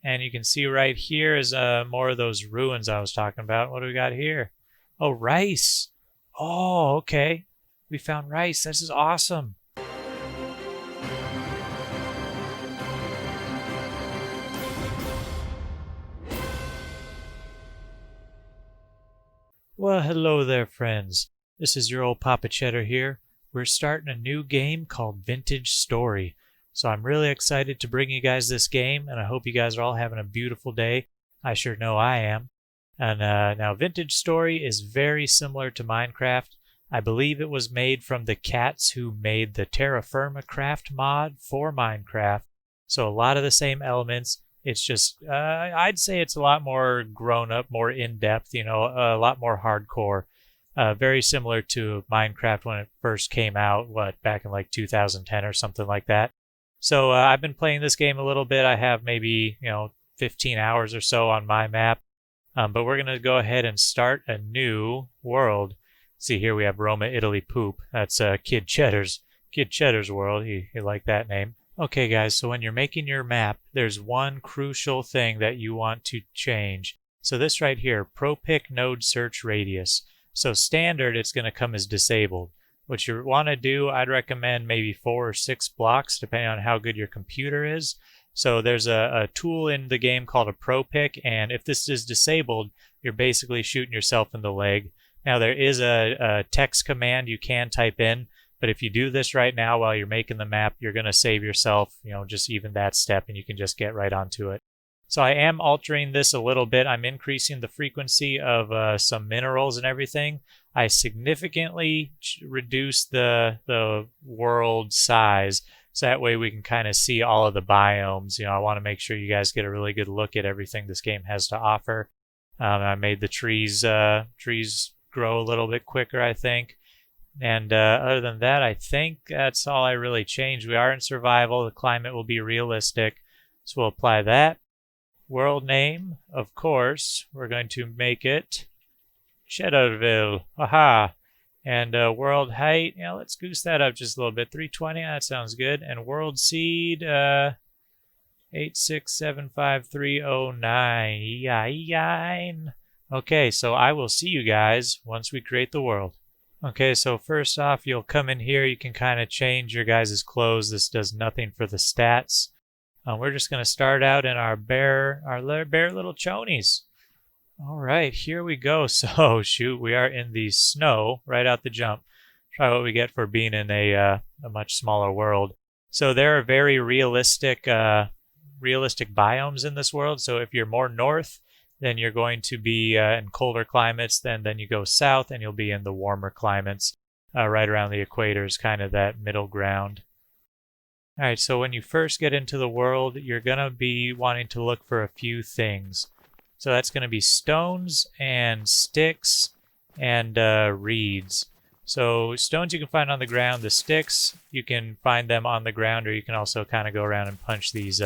And you can see right here is more of those ruins I was talking about. What do we got here? Oh, rice. Oh, okay. We found rice. This is awesome. Well, hello there, friends. This is your old Papa Cheddar here. We're starting a new game called Vintage Story. So I'm really excited to bring you guys this game, and I hope you guys are all having a beautiful day. I sure know I am. And now Vintage Story is very similar to Minecraft. I believe it was made from the cats who made the Terra Firma Craft mod for Minecraft. So a lot of the same elements. It's just, I'd say it's a lot more grown up, more in depth, a lot more hardcore. Very similar to Minecraft when it first came out, back in like 2010 or something like that. So I've been playing this game a little bit. I have maybe, 15 hours or so on my map. But we're going to go ahead and start a new world. See, here we have Roma, Italy, Poop. That's Kid Cheddar's world. He liked that name. Okay, guys, so when you're making your map, there's one crucial thing that you want to change. So this right here, ProPick Node Search Radius. So standard, it's going to come as disabled. What you want to do, I'd recommend maybe 4 or 6 blocks, depending on how good your computer is. So there's a tool in the game called a ProPick, and if this is disabled, you're basically shooting yourself in the leg. Now, there is a text command you can type in, but if you do this right now while you're making the map, you're going to save yourself, just even that step, and you can just get right onto it. So I am altering this a little bit. I'm increasing the frequency of some minerals and everything. I significantly reduced the world size, so that way we can kind of see all of the biomes. I want to make sure you guys get a really good look at everything this game has to offer. I made the trees grow a little bit quicker, I think. And other than that, I think that's all I really changed. We are in survival. The climate will be realistic. So we'll apply that. World name, of course, we're going to make it Cheddarville. Aha! And world height, let's goose that up just a little bit. 320, that sounds good. And world seed, 8675309. Okay, so I will see you guys once we create the world. Okay, so first off, you'll come in here. You can kind of change your guys' clothes. This does nothing for the stats. We're just going to start out in our bare little chonies. All right, here we go. So, shoot, we are in the snow right out the jump. Try what we get for being in a much smaller world. So there are very realistic biomes in this world. So if you're more north, then you're going to be in colder climates. Then you go south, and you'll be in the warmer climates. Right around the equator is kind of that middle ground. All right, so when you first get into the world, you're going to be wanting to look for a few things. So that's going to be stones and sticks and reeds. So stones you can find on the ground. The sticks, you can find them on the ground, or you can also kind of go around and punch these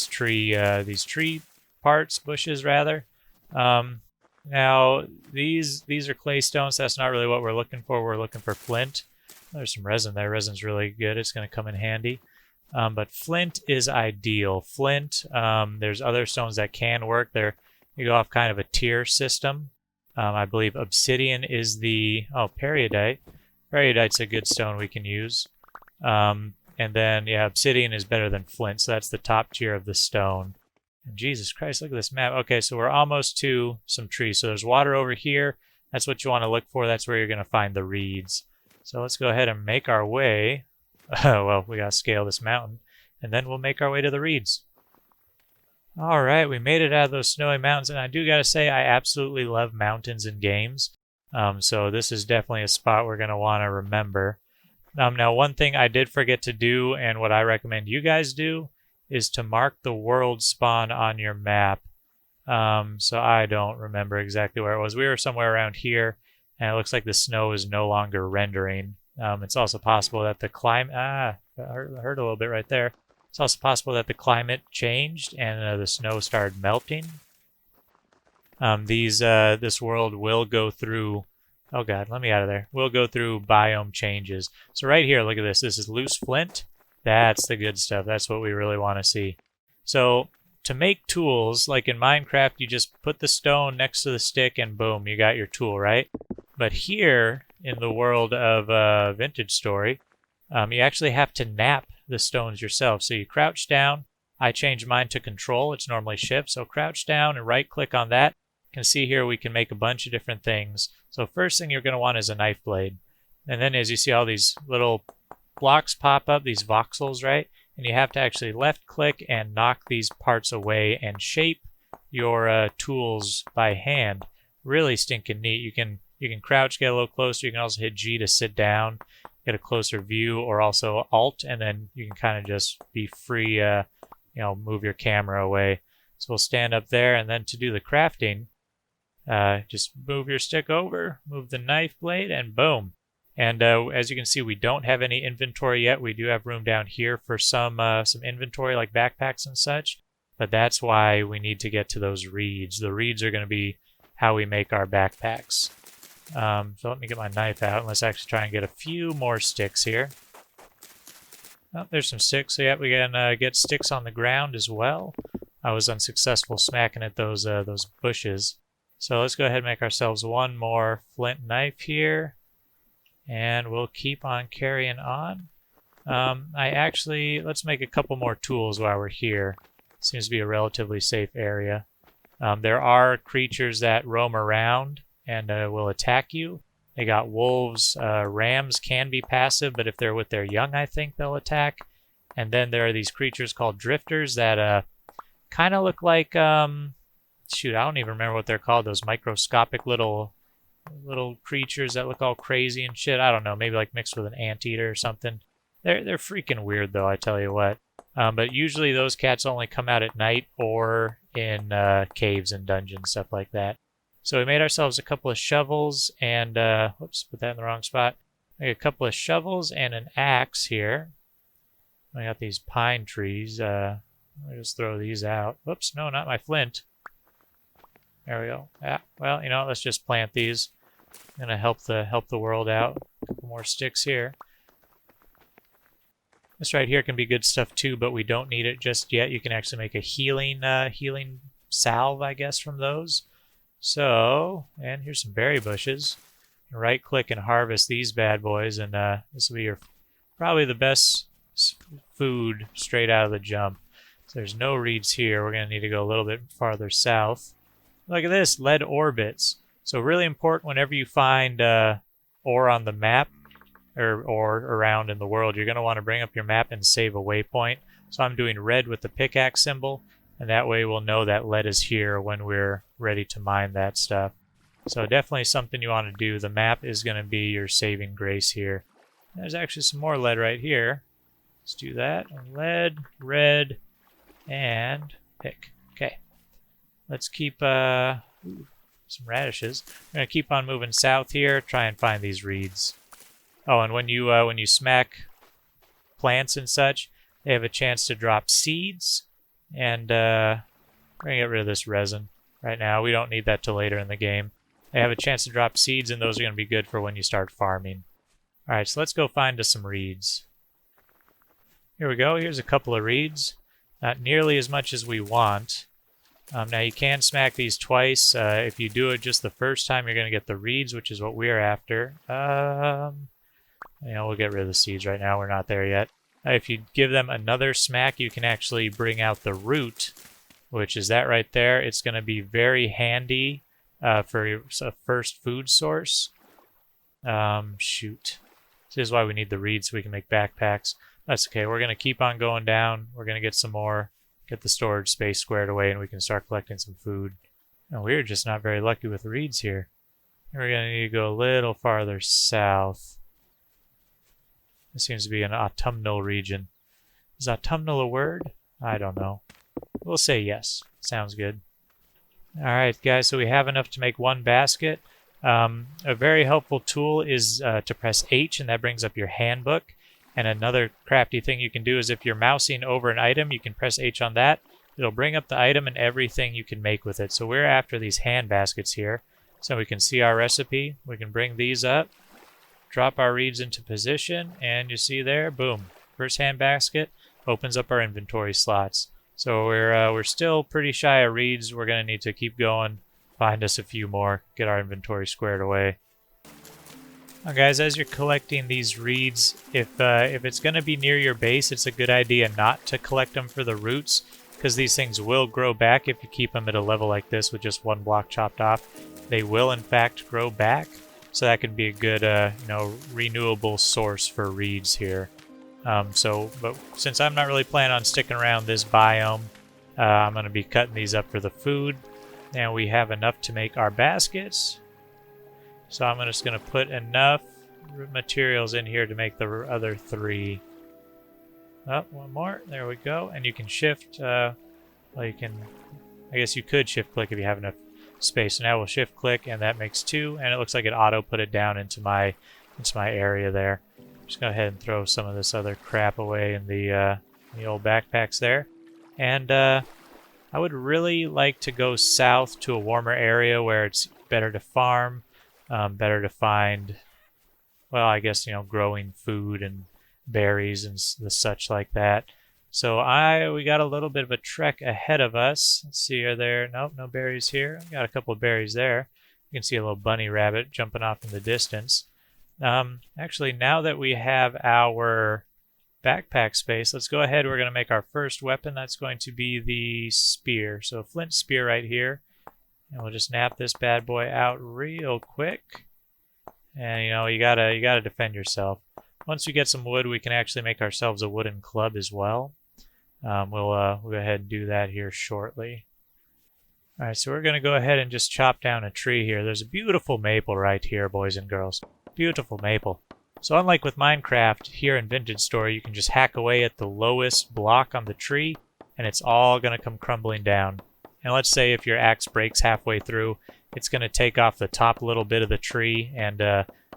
tree parts, bushes rather. Now these are clay stones. That's not really what we're looking for. We're looking for flint. There's some resin there. Resin's really good. It's going to come in handy. But flint is ideal. Flint, there's other stones that can work. You go off kind of a tier system. I believe obsidian is peridot. Peridot's a good stone we can use. And then, obsidian is better than flint, so that's the top tier of the stone. And Jesus Christ, look at this map. Okay, so we're almost to some trees. So there's water over here. That's what you want to look for. That's where you're going to find the reeds. So let's go ahead and make our way. Well, we got to scale this mountain, and then we'll make our way to the reeds. All right, we made it out of those snowy mountains, and I do got to say I absolutely love mountains in games. So this is definitely a spot we're going to want to remember. Now, one thing I did forget to do, and what I recommend you guys do, is to mark the world spawn on your map. So I don't remember exactly where it was. We were somewhere around here, and it looks like the snow is no longer rendering. It's also possible that the climate... I heard a little bit right there. It's also possible that the climate changed and the snow started melting. This world will go through... Oh god, let me out of there. We'll go through biome changes. So right here, look at this. This is loose flint. That's the good stuff. That's what we really want to see. So to make tools, like in Minecraft, you just put the stone next to the stick and boom, you got your tool, right? But here in the world of Vintage Story, you actually have to knap the stones yourself. So you crouch down. I changed mine to control. It's normally shift. So crouch down and right click on that. You can see here we can make a bunch of different things. So first thing you're going to want is a knife blade. And then as you see all these little blocks pop up, these voxels, right? And you have to actually left click and knock these parts away and shape your tools by hand. Really stinking neat. You can crouch, get a little closer. You can also hit G to sit down, get a closer view, or also Alt, and then you can kind of just be free, move your camera away. So we'll stand up there, and then to do the crafting, just move your stick over, move the knife blade, and boom. And as you can see, we don't have any inventory yet. We do have room down here for some inventory, like backpacks and such, but that's why we need to get to those reeds. The reeds are going to be how we make our backpacks. So let me get my knife out and let's actually try and get a few more sticks here. Oh, there's some sticks. So yeah, we can get sticks on the ground as well. I was unsuccessful smacking at those bushes. So let's go ahead and make ourselves one more flint knife here. And we'll keep on carrying on. Let's make a couple more tools while we're here. Seems to be a relatively safe area. There are creatures that roam around and will attack you. They got wolves. Rams can be passive, but if they're with their young, I think they'll attack. And then there are these creatures called drifters that kind of look like, I don't even remember what they're called. Those microscopic little creatures that look all crazy and shit. I don't know, maybe like mixed with an anteater or something. They're freaking weird though, I tell you what. But usually those cats only come out at night or in caves and dungeons, stuff like that. So we made ourselves a couple of shovels and, whoops, put that in the wrong spot. Made a couple of shovels and an axe here. I got these pine trees. I'll just throw these out. Whoops, no, not my flint. There we go. Yeah, well, let's just plant these. I'm gonna help the world out. A couple more sticks here. This right here can be good stuff too, but we don't need it just yet. You can actually make a healing salve, I guess, from those. So, and here's some berry bushes. Right click and harvest these bad boys, and this will be probably the best food straight out of the jump. So there's no reeds here. We're gonna need to go a little bit farther south. Look at this, lead ore bits. So really important whenever you find ore on the map or around in the world, you're going to want to bring up your map and save a waypoint. So I'm doing red with the pickaxe symbol, and that way we'll know that lead is here when we're ready to mine that stuff. So definitely something you want to do. The map is going to be your saving grace here. There's actually some more lead right here. Let's do that. Lead, red, and pick. Okay. Let's keep some radishes. We're gonna keep on moving south here. Try and find these reeds. Oh, and when you smack plants and such, they have a chance to drop seeds. And we're gonna get rid of this resin right now. We don't need that till later in the game. They have a chance to drop seeds, and those are gonna be good for when you start farming. All right, so let's go find us some reeds. Here we go. Here's a couple of reeds. Not nearly as much as we want. Now you can smack these twice. If you do it just the first time, you're going to get the reeds, which is what we're after. We'll get rid of the seeds right now. We're not there yet. If you give them another smack, you can actually bring out the root, which is that right there. It's going to be very handy for a first food source. Shoot. This is why we need the reeds so we can make backpacks. That's okay. We're going to keep on going down. We're going to get some more. Get the storage space squared away, and we can start collecting some food. No, we're just not very lucky with reeds here. We're going to need to go a little farther south. This seems to be an autumnal region. Is autumnal a word? I don't know. We'll say yes. Sounds good. All right, guys, so we have enough to make one basket. A very helpful tool is to press H, and that brings up your handbook. And another crafty thing you can do is if you're mousing over an item, you can press H on that. It'll bring up the item and everything you can make with it. So we're after these hand baskets here. So we can see our recipe. We can bring these up, drop our reeds into position, and you see there, boom. First hand basket opens up our inventory slots. So we're still pretty shy of reeds. We're gonna need to keep going, find us a few more, get our inventory squared away. Now guys, as you're collecting these reeds, if it's gonna be near your base, it's a good idea not to collect them for the roots, because these things will grow back if you keep them at a level like this with just one block chopped off. They will in fact grow back, so that can be a good renewable source for reeds here. But since I'm not really planning on sticking around this biome, I'm going to be cutting these up for the food. And we have enough to make our baskets. So I'm just going to put enough materials in here to make the other 3. Oh, one more. There we go. And you can shift. I guess you could shift click if you have enough space. So now we'll shift click, and that makes 2. And it looks like it auto put it down into my area there. Just go ahead and throw some of this other crap away in the old backpacks there. And I would really like to go south to a warmer area where it's better to farm, better to find, well, I guess, growing food and berries and the such like that. So we got a little bit of a trek ahead of us. Let's see, are there, nope, no berries here. Got a couple of berries there. You can see a little bunny rabbit jumping off in the distance. Actually, now that we have our backpack space, let's go ahead. We're going to make our first weapon. That's going to be the spear. So a flint spear right here. And we'll just nap this bad boy out real quick. And you gotta defend yourself. Once we get some wood, we can actually make ourselves a wooden club as well. We'll go ahead and do that here shortly. All right, so we're going to go ahead and just chop down a tree here. There's a beautiful maple right here, boys and girls. Beautiful maple. So unlike with Minecraft, here in Vintage Story, you can just hack away at the lowest block on the tree, and it's all going to come crumbling down. And let's say if your axe breaks halfway through, it's going to take off the top little bit of the tree and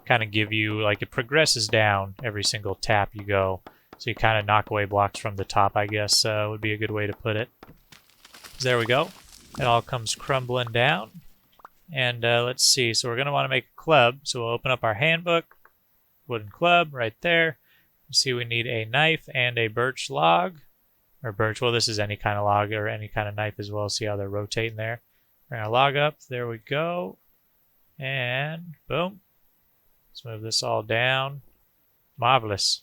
kind of give you, like, it progresses down every single tap you go. So you kind of knock away blocks from the top, I guess, would be a good way to put it. So there we go. It all comes crumbling down. And let's see. So we're going to want to make a club. So we'll open up our handbook. Wooden club right there. See, we need a knife and a birch log. Or birch. Well, this is any kind of log or any kind of knife as well. See how they're rotating there. We're going to log up. There we go. And boom. Let's move this all down. Marvelous.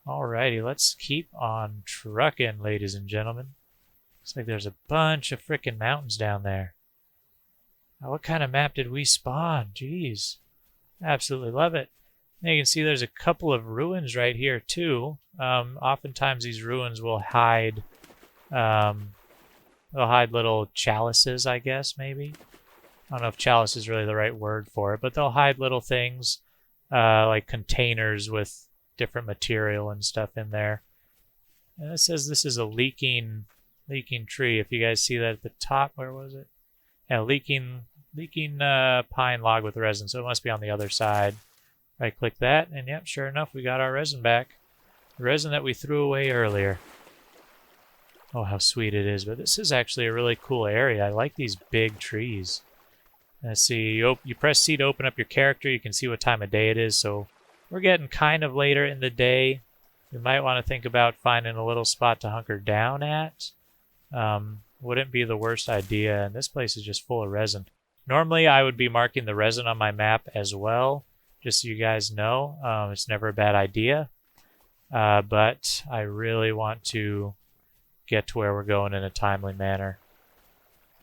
Alrighty, let's keep on trucking, ladies and gentlemen. Looks like there's a bunch of frickin' mountains down there. Now, what kind of map did we spawn? Jeez. Absolutely love it. Now you can see there's a couple of ruins right here, too. Oftentimes these ruins will hide, little chalices, I guess, maybe. I don't know if chalice is really the right word for it, but they'll hide little things, like containers with different material and stuff in there. And it says this is a leaking tree. If you guys see that at the top, where was it? Yeah, leaking pine log with resin. So it must be on the other side. Right click that, and yep, sure enough, we got our resin back. The resin that we threw away earlier. Oh, how sweet it is. But this is actually a really cool area. I like these big trees. Let's see, you press C to open up your character. You can see what time of day it is. So we're getting kind of later in the day. We might want to think about finding a little spot to hunker down at. Wouldn't be the worst idea. And this place is just full of resin. Normally, I would be marking the resin on my map as well. Just so you guys know, it's never a bad idea. But I really want to get to where we're going in a timely manner.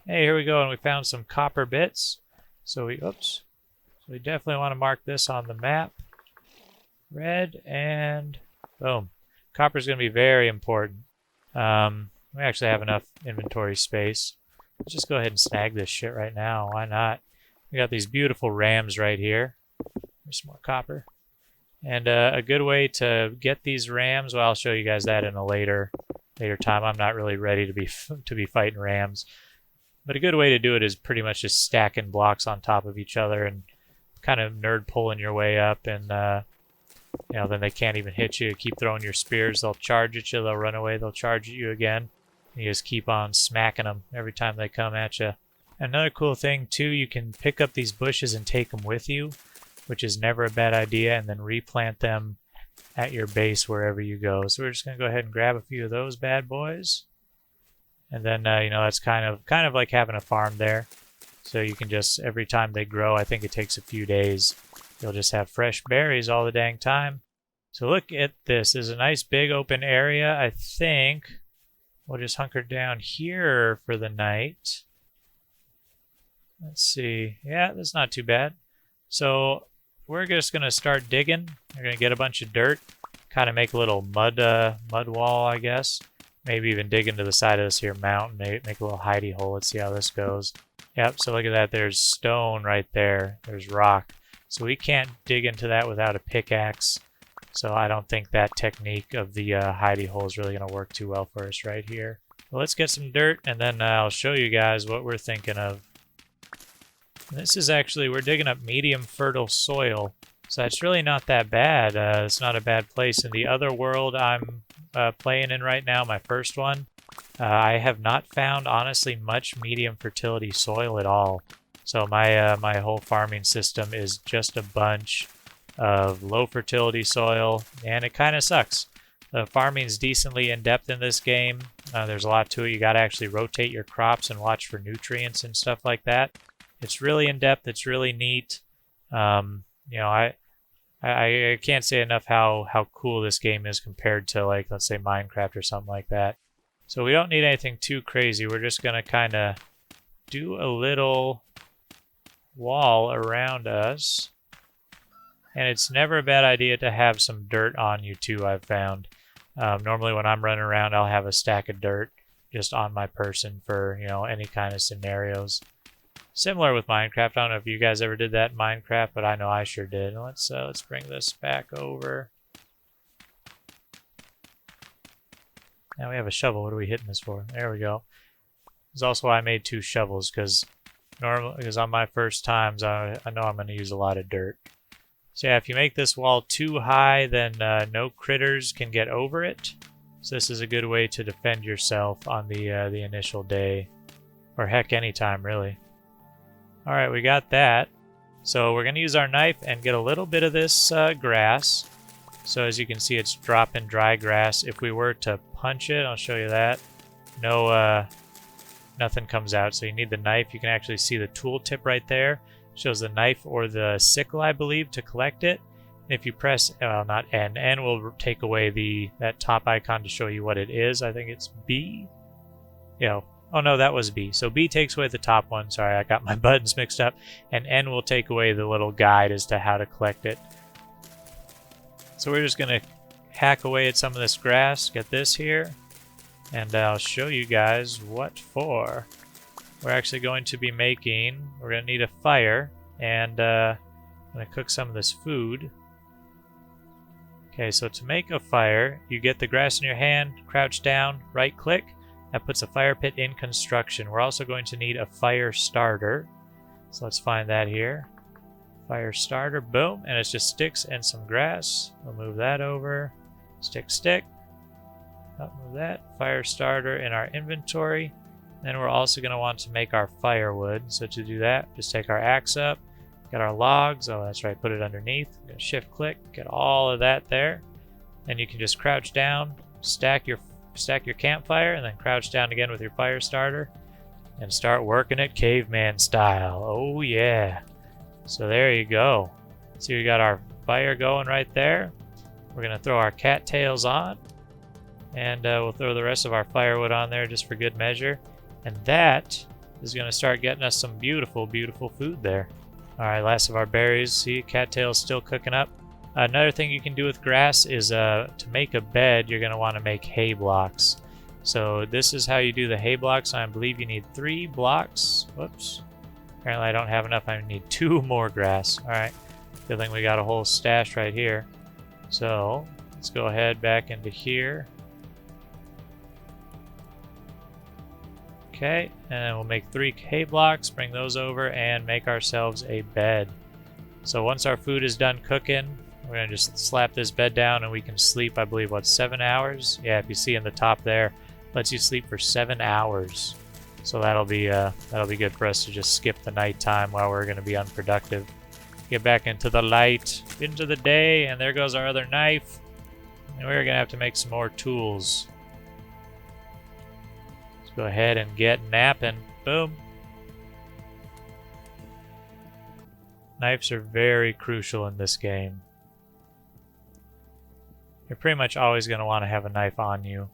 Hey, here we go, and we found some copper bits. So we definitely want to mark this on the map. Red, and boom. Copper's going to be very important. We actually have enough inventory space. Let's just go ahead and snag this shit right now. Why not? We got these beautiful rams right here. There's some more copper. And a good way to get these rams, well, I'll show you guys that in a later time. I'm not really ready to be fighting rams. But a good way to do it is pretty much just stacking blocks on top of each other and kind of nerd pulling your way up. And, then they can't even hit you. Keep throwing your spears. They'll charge at you. They'll run away. They'll charge at you again. And you just keep on smacking them every time they come at you. Another cool thing, too, you can pick up these bushes and take them with you, which is never a bad idea, and then replant them at your base wherever you go. So we're just going to go ahead and grab a few of those bad boys. And then you know, that's kind of like having a farm there. So you can just, every time they grow, I think it takes a few days, you'll just have fresh berries all the dang time. So look at this. There's a nice big open area. I think we'll just hunker down here for the night. Let's see. Yeah, that's not too bad. So we're just going to start digging. We're going to get a bunch of dirt, kind of make a little mud wall, I guess. Maybe even dig into the side of this here mountain, make a little hidey hole. Let's see how this goes. Yep, so look at that. There's stone right there. There's rock. So we can't dig into that without a pickaxe. So I don't think that technique of the hidey hole is really going to work too well for us right here. Well, let's get some dirt, and then I'll show you guys what we're thinking of. This is actually, we're digging up medium fertile soil. So that's really not that bad. It's not a bad place. In the other world I'm playing in right now, my first one, I have not found, honestly, much medium fertility soil at all. So my my whole farming system is just a bunch of low fertility soil, and it kind of sucks. The farming's decently in-depth in this game. There's a lot to it. You got to actually rotate your crops and watch for nutrients and stuff like that. It's really in-depth. It's really neat. You know, I can't say enough how cool this game is compared to, like, let's say Minecraft or something like that. So we don't need anything too crazy. We're just going to kind of do a little wall around us. And it's never a bad idea to have some dirt on you too, I've found. Normally when I'm running around, I'll have a stack of dirt just on my person for, you know, any kind of scenarios. Similar with Minecraft. I don't know if you guys ever did that in Minecraft, but I know I sure did. Let's bring this back over. Now we have a shovel. What are we hitting this for? There we go. This is also why I made 2 shovels, because on my first times, I know I'm going to use a lot of dirt. So yeah, if you make this wall too high, then no critters can get over it. So this is a good way to defend yourself on the initial day, or heck, anytime really. All right, we got that. So we're going to use our knife and get a little bit of this grass. So as you can see, it's dropping dry grass. If we were to punch it, I'll show you that. No, nothing comes out. So you need the knife. You can actually see the tool tip right there. Shows the knife or the sickle, I believe, to collect it. And if you press, well, not N. N will take away that top icon to show you what it is. I think it's B. Yeah. Oh no, that was B. So B takes away the top one. Sorry, I got my buttons mixed up. And N will take away the little guide as to how to collect it. So we're just going to hack away at some of this grass. Get this here. And I'll show you guys what for. We're actually going to be making, we're going to need a fire, and I'm going to cook some of this food. Okay, so to make a fire, you get the grass in your hand, crouch down, right click. That puts a fire pit in construction. We're also going to need a fire starter. So let's find that here. Fire starter, boom, and it's just sticks and some grass. We'll move that over. Stick, stick. Move that. Fire starter in our inventory. Then we're also going to want to make our firewood. So to do that, just take our axe up, get our logs. Oh, that's right, put it underneath. Shift click, get all of that there. Then you can just crouch down, stack your campfire, and then crouch down again with your fire starter and start working it caveman style. Oh yeah. So there you go. See, we got our fire going right there. We're going to throw our cattails on, and we'll throw the rest of our firewood on there just for good measure. And that is going to start getting us some beautiful, beautiful food there. All right, last of our berries. See, cattail's still cooking up. Another thing you can do with grass is to make a bed, you're going to want to make hay blocks. So this is how you do the hay blocks. I believe you need 3 blocks. Whoops. Apparently I don't have enough. I need 2 more grass. All right. Good thing we got a whole stash right here. So let's go ahead back into here. Okay, and then we'll make 3 hay blocks, bring those over, and make ourselves a bed. So once our food is done cooking, we're going to just slap this bed down and we can sleep, I believe, what, 7 hours? Yeah, if you see in the top there, lets you sleep for 7 hours. So that'll be good for us to just skip the nighttime while we're going to be unproductive. Get back into the light, into the day, and there goes our other knife. And we're going to have to make some more tools. Let's go ahead and get napping. Boom. Knives are very crucial in this game. You're pretty much always going to want to have a knife on you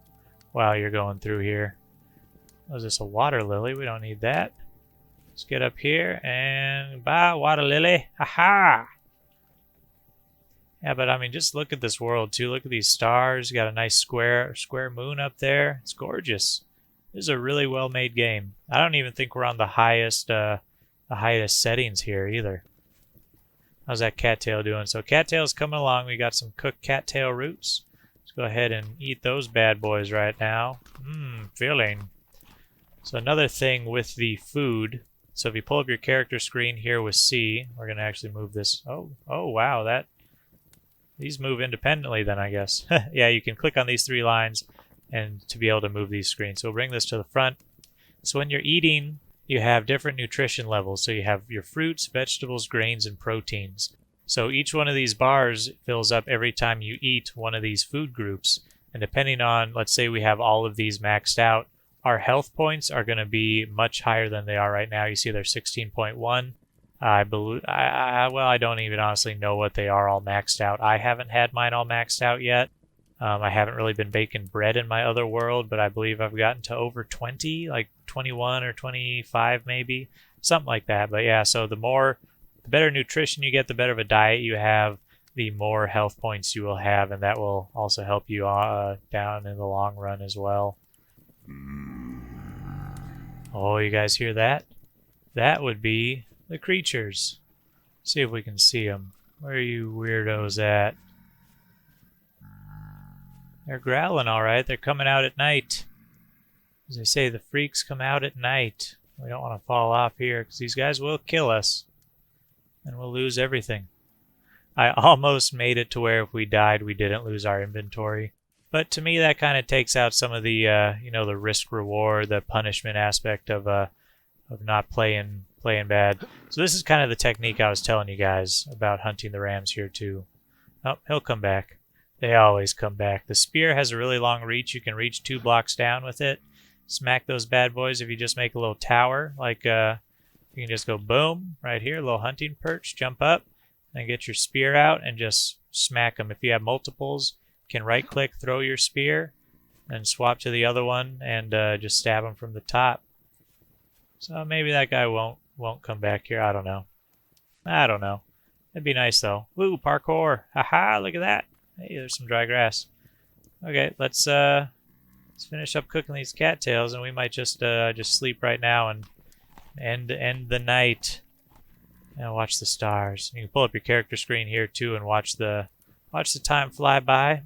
while you're going through here. Oh, is this a water lily? We don't need that. Let's get up here and bye, water lily. Haha! Yeah, but I mean, just look at this world too. Look at these stars. You got a nice square moon up there. It's gorgeous. This is a really well-made game. I don't even think we're on the highest settings here either. How's that cattail doing? So cattail's coming along. We got some cooked cattail roots. Let's go ahead and eat those bad boys right now. Filling. So another thing with the food. So if you pull up your character screen here with C, we're going to actually move this. Oh, wow. These move independently then, I guess. Yeah, you can click on these 3 lines and to be able to move these screens. So we'll bring this to the front. So when you're eating, you have different nutrition levels. So you have your fruits, vegetables, grains, and proteins. So each one of these bars fills up every time you eat one of these food groups. And depending on, let's say we have all of these maxed out, our health points are going to be much higher than they are right now. You see they're 16.1. I don't even honestly know what they are all maxed out. I haven't had mine all maxed out yet. I haven't really been baking bread in my other world, but I believe I've gotten to over 20, like 21 or 25 maybe, something like that. But yeah, so the better nutrition you get, the better of a diet you have, the more health points you will have, and that will also help you down in the long run as well. Oh, you guys hear that? That would be the creatures. See if we can see them. Where are you weirdos at? They're growling all right. They're coming out at night. As they say, the freaks come out at night. We don't want to fall off here because these guys will kill us. And we'll lose everything. I almost made it to where if we died, we didn't lose our inventory. But to me, that kind of takes out some of the, the risk-reward, the punishment aspect of not playing bad. So this is kind of the technique I was telling you guys about hunting the rams here too. Oh, he'll come back. They always come back. The spear has a really long reach. You can reach 2 blocks down with it. Smack those bad boys if you just make a little tower. Like, you can just go boom, right here, a little hunting perch, jump up, and get your spear out and just smack them. If you have multiples, you can right-click, throw your spear, and swap to the other one and just stab them from the top. So maybe that guy won't come back here. I don't know. It'd be nice, though. Woo, parkour. Haha, look at that. Hey, there's some dry grass. Okay, let's finish up cooking these cattails, and we might just sleep right now and end the night and watch the stars. You can pull up your character screen here too and watch the time fly by.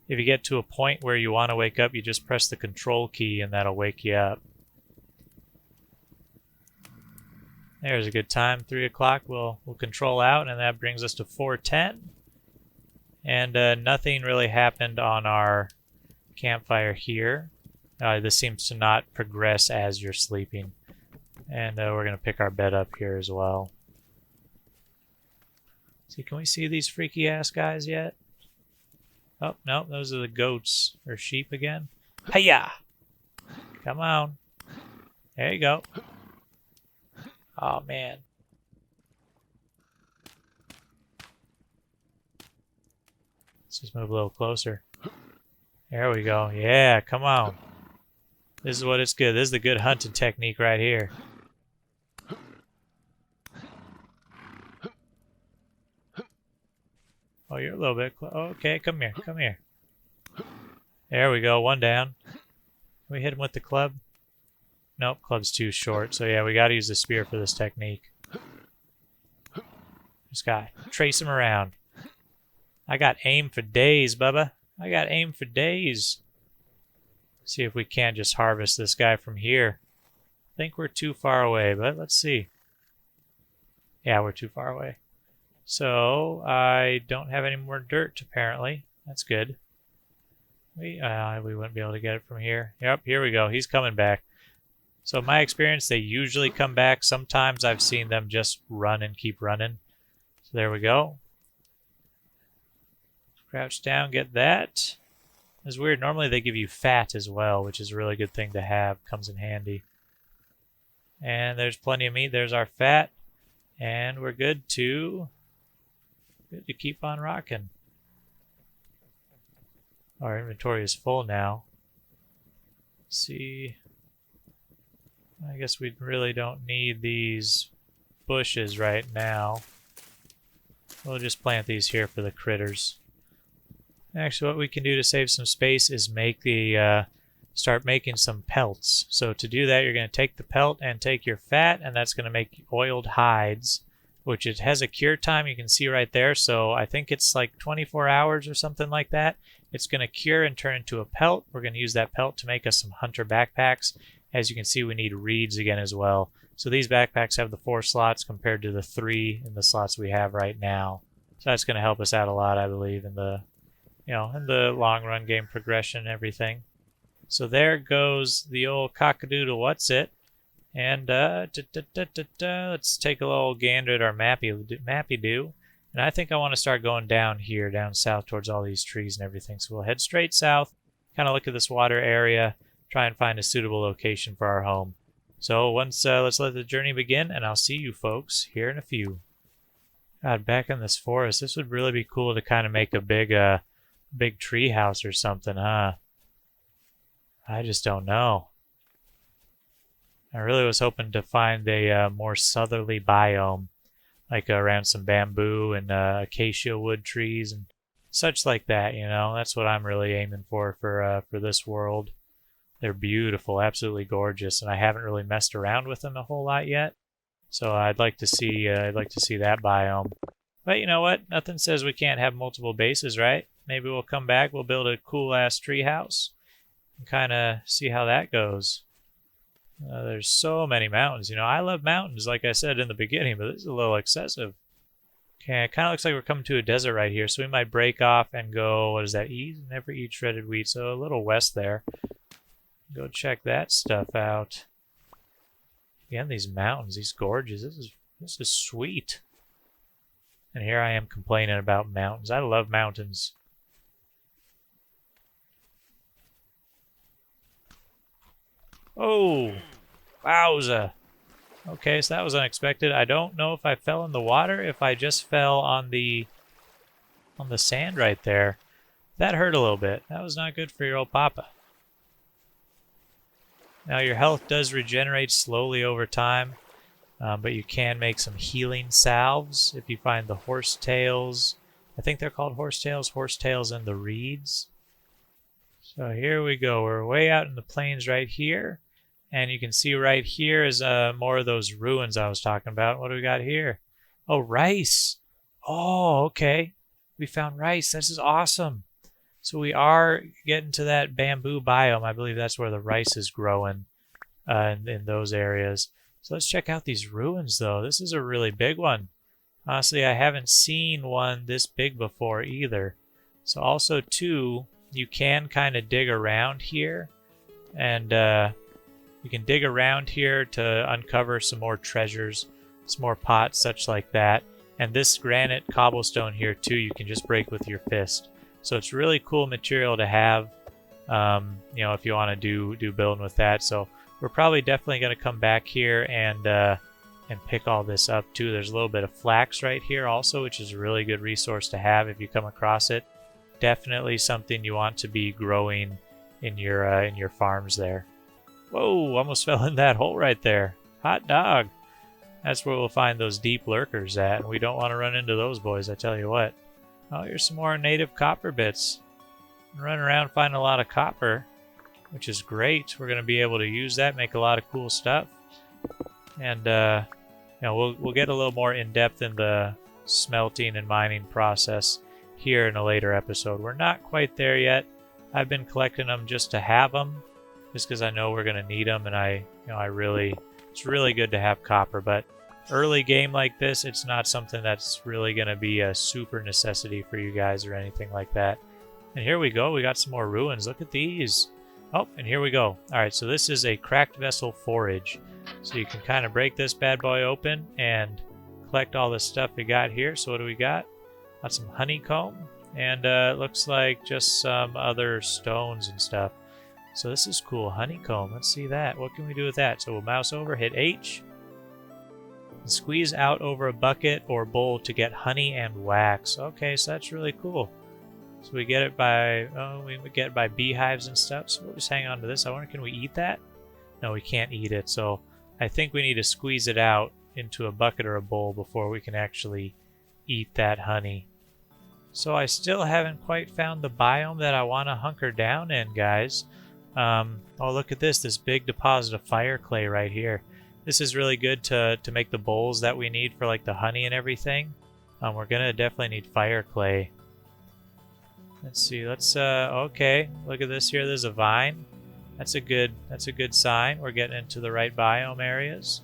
If you get to a point where you want to wake up, you just press the control key and that'll wake you up. There's a good time. 3 o'clock we'll control out, and that brings us to 4:10. And nothing really happened on our campfire here. This seems to not progress as you're sleeping. And we're going to pick our bed up here as well. See, can we see these freaky ass guys yet? Oh, no, those are the goats or sheep again. Hiya! Come on. There you go. Oh, man. Let's just move a little closer. There we go. Yeah, come on. This is what it's good. This is the good hunting technique right here. Oh, you're a little bit close. Oh, okay, come here. Come here. There we go. One down. Can we hit him with the club? Nope, club's too short. So yeah, we got to use the spear for this technique. This guy. Trace him around. I got aim for days, Bubba. I got aim for days. See if we can't just harvest this guy from here. I think we're too far away, but let's see. Yeah, we're too far away. So I don't have any more dirt, apparently. That's good. We wouldn't be able to get it from here. Yep, here we go. He's coming back. So in my experience, they usually come back. Sometimes I've seen them just run and keep running. So there we go. Crouch down, get that. It's weird. Normally they give you fat as well, which is a really good thing to have. Comes in handy. And there's plenty of meat. There's our fat. And we're good to keep on rocking. Our inventory is full now. Let's see. I guess we really don't need these bushes right now. We'll just plant these here for the critters. Actually, what we can do to save some space is make the start making some pelts. So to do that, you're going to take the pelt and take your fat, and that's going to make oiled hides, which it has a cure time you can see right there. So I think it's like 24 hours or something like that. It's going to cure and turn into a pelt. We're going to use that pelt to make us some hunter backpacks. As you can see, we need reeds again as well. So these backpacks have the 4 slots compared to the 3 in the slots we have right now. So that's going to help us out a lot, I believe, in the in the long run game progression and everything. So there goes the old cockadoodle what's it. And let's take a little gander at our mappy do. And I think I want to start going down here, down south towards all these trees and everything. So we'll head straight south, kind of look at this water area, try and find a suitable location for our home. So let's let the journey begin, and I'll see you folks here in a few. God, back in this forest, this would really be cool to kind of make a big tree house or something, huh? I just don't know. I really was hoping to find a more southerly biome, like around some bamboo and acacia wood trees and such like that. That's what I'm really aiming for this world. They're beautiful, absolutely gorgeous, and I haven't really messed around with them a whole lot yet. So I'd like to see that biome. But you know what? Nothing says we can't have multiple bases, right? Maybe we'll come back, we'll build a cool ass tree house and kind of see how that goes. There's so many mountains. I love mountains, like I said in the beginning, but this is a little excessive. Okay, it kind of looks like we're coming to a desert right here, so we might break off and go, what is that? Never eat shredded wheat, so a little west there. Go check that stuff out. Again, these mountains, these gorges, this is sweet. And here I am complaining about mountains. I love mountains. Oh, wowza. Okay, so that was unexpected. I don't know if I fell in the water, if I just fell on the sand right there. That hurt a little bit. That was not good for your old papa. Now your health does regenerate slowly over time, but you can make some healing salves if you find the horsetails. I think they're called horsetails and the reeds. So here we go. We're way out in the plains right here. And you can see right here is more of those ruins I was talking about. What do we got here? Oh, rice. Oh, okay. We found rice. This is awesome. So we are getting to that bamboo biome. I believe that's where the rice is growing in those areas. So let's check out these ruins, though. This is a really big one. Honestly, I haven't seen one this big before either. So also, too, you can kind of dig around here. And you can dig around here to uncover some more treasures, some more pots, such like that. And this granite cobblestone here, too, you can just break with your fist. So it's really cool material to have, if you want to do building with that. So we're probably definitely going to come back here and pick all this up too. There's a little bit of flax right here also, which is a really good resource to have if you come across it. Definitely something you want to be growing in your farms there. Whoa! Almost fell in that hole right there. Hot dog. That's where we'll find those deep lurkers at, and we don't want to run into those boys. I tell you what. Oh, here's some more native copper bits. Run around, find a lot of copper, which is great. We're going to be able to use that, make a lot of cool stuff. And, we'll get a little more in-depth in the smelting and mining process here in a later episode. We're not quite there yet. I've been collecting them just to have them, just because I know we're going to need them, and it's really good to have copper, but early game like this, it's not something that's really going to be a super necessity for you guys or anything like that. And here we go. We got some more ruins. Look at these. Oh, and here we go. All right, so this is a cracked vessel forage. So you can kind of break this bad boy open and collect all the stuff we got here. So what do we got? Got some honeycomb. And it looks like just some other stones and stuff. So this is cool. Honeycomb. Let's see that. What can we do with that? So we'll mouse over, hit H. And squeeze out over a bucket or bowl to get honey and wax. Okay, so that's really cool. So we get it by we get it by beehives and stuff. So we'll just hang on to this. I wonder, can we eat that? No, we can't eat it. So I think we need to squeeze it out into a bucket or a bowl before we can actually eat that honey. So I still haven't quite found the biome that I want to hunker down in, guys. Oh, look at this big deposit of fire clay right here. This is really good to make the bowls that we need for like the honey and everything. We're gonna definitely need fire clay. Let's see. Okay. Look at this here. There's a vine. That's a good sign. We're getting into the right biome areas.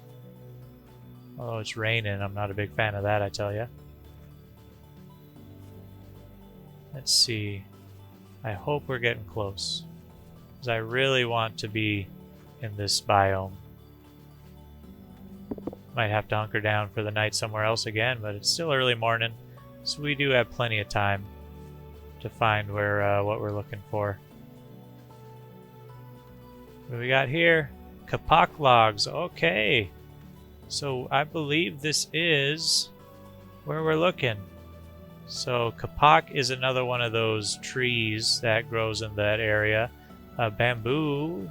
Although it's raining, I'm not a big fan of that, I tell you. Let's see. I hope we're getting close, because I really want to be in this biome. Might have to hunker down for the night somewhere else again, but it's still early morning, so we do have plenty of time to find where what we're looking for. What do we got here? Kapok logs. Okay. So I believe this is where we're looking. So kapok is another one of those trees that grows in that area. Bamboo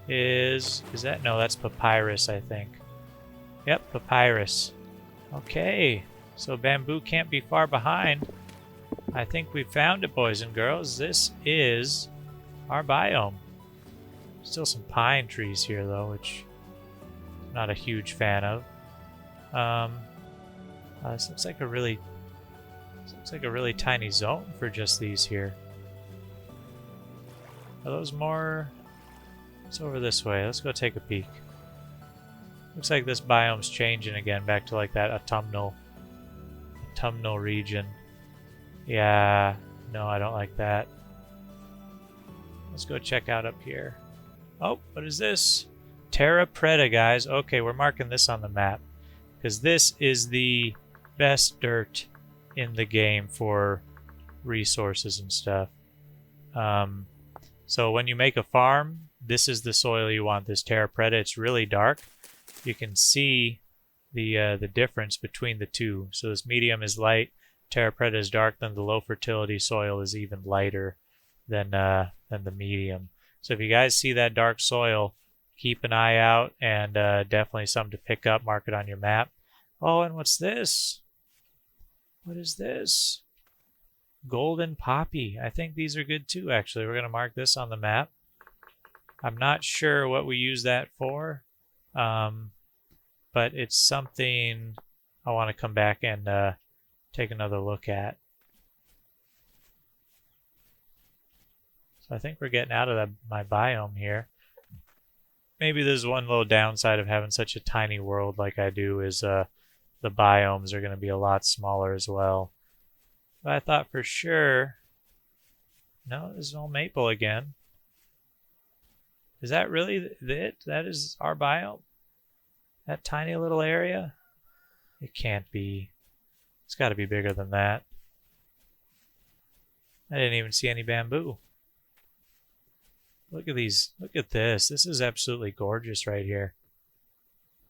is that? No, that's papyrus, I think. Yep, papyrus. Okay. So bamboo can't be far behind. I think we found it, boys and girls. This is our biome. Still some pine trees here, though, which I'm not a huge fan of. This looks like a really tiny zone for just these here. Are those more? It's over this way. Let's go take a peek. Looks like this biome's changing again, back to like that autumnal region. Yeah, no, I don't like that. Let's go check out up here. Oh, what is this? Terra Preta, guys. Okay, we're marking this on the map, because this is the best dirt in the game for resources and stuff. So when you make a farm, this is the soil you want, this Terra Preta. It's really dark. You can see the difference between the two. So this medium is light, Terra Preta is dark, then the low fertility soil is even lighter than the medium. So if you guys see that dark soil, keep an eye out, and definitely something to pick up. Mark it on your map. Oh, and what's this? What is this? Golden poppy. I think these are good too, actually. We're going to mark this on the map. I'm not sure what we use that for, but it's something I want to come back and take another look at. So I think we're getting out of my biome here. Maybe there's one little downside of having such a tiny world like I do, is the biomes are going to be a lot smaller as well. But I thought for sure... No, this is all maple again. Is that really it? That is our biome? That tiny little area? It can't be. It's got to be bigger than that. I didn't even see any bamboo. Look at these. Look at this. This is absolutely gorgeous right here.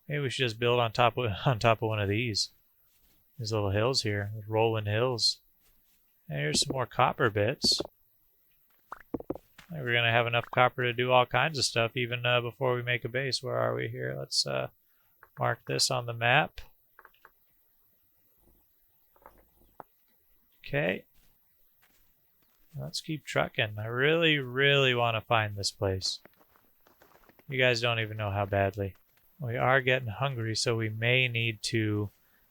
Maybe we should just build on top of one of these. These little hills here, rolling hills. And here's some more copper bits. We're gonna have enough copper to do all kinds of stuff even before we make a base. Where are we here? Let's mark this on the map. Okay. Let's keep trucking. I really, really want to find this place. You guys don't even know how badly. We are getting hungry, so we may need to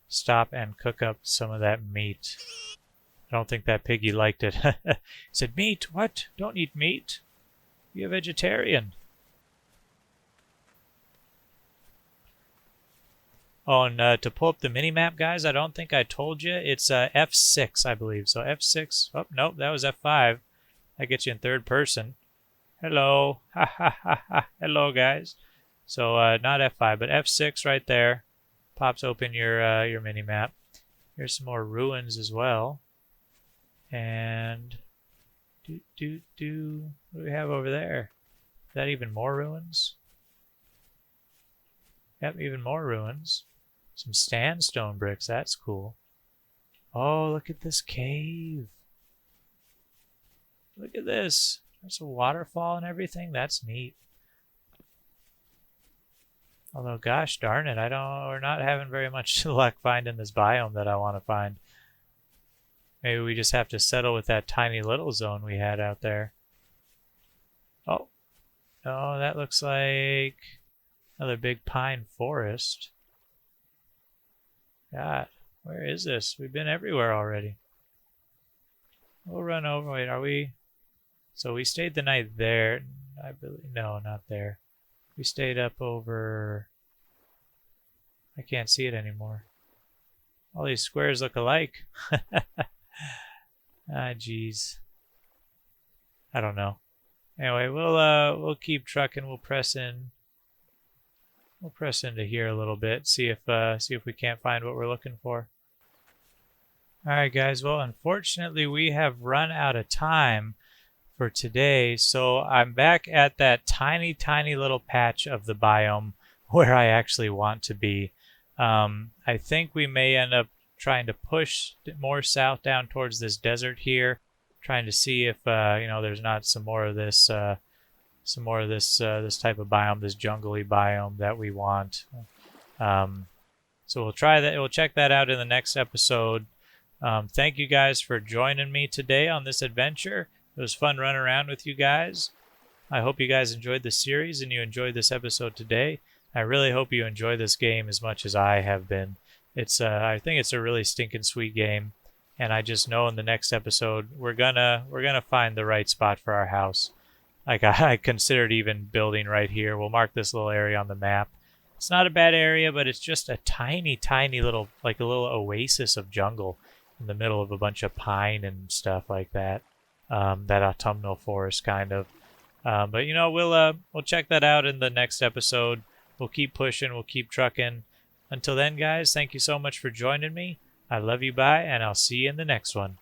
stop and cook up some of that meat. I don't think that piggy liked it. He said, meat? What? Don't eat meat. Be a vegetarian. Oh, and to pull up the mini-map, guys, I don't think I told you. It's F6, I believe. So F6. Oh, nope, that was F5. That gets you in third person. Hello. Ha, ha, ha, ha. Hello, guys. So not F5, but F6 right there. Pops open your mini-map. Here's some more ruins as well. And what do we have over there? Is that even more ruins? Yep, even more ruins. Some sandstone bricks, that's cool. Oh, look at this cave. Look at this. There's a waterfall and everything. That's neat. Although, gosh darn it, we're not having very much luck finding this biome that I want to find. Maybe we just have to settle with that tiny little zone we had out there. Oh, no, that looks like another big pine forest. God, where is this? We've been everywhere already. We'll run over. Wait, are we? So we stayed the night there. I believe. No, not there. We stayed up over. I can't see it anymore. All these squares look alike. Ah, jeez. I don't know. Anyway, we'll keep trucking. We'll press in. We'll press into here a little bit. See if we can't find what we're looking for. All right, guys. Well, unfortunately, we have run out of time for today. So I'm back at that tiny, tiny little patch of the biome where I actually want to be. I think we may end up trying to push more south down towards this desert here, trying to see if there's not some more of this type of biome, this jungly biome that we want. So we'll try that. We'll check that out in the next episode. Thank you guys for joining me today on this adventure. It was fun running around with you guys. I hope you guys enjoyed the series and you enjoyed this episode today. I really hope you enjoy this game as much as I have been. I think it's a really stinking sweet game, and I just know in the next episode we're gonna find the right spot for our house. Like I considered even building right here. We'll mark this little area on the map. It's not a bad area, but it's just a tiny, tiny little, like a little oasis of jungle in the middle of a bunch of pine and stuff like that. That autumnal forest kind of. But we'll check that out in the next episode. We'll keep pushing. We'll keep trucking. Until then, guys, thank you so much for joining me. I love you, bye, and I'll see you in the next one.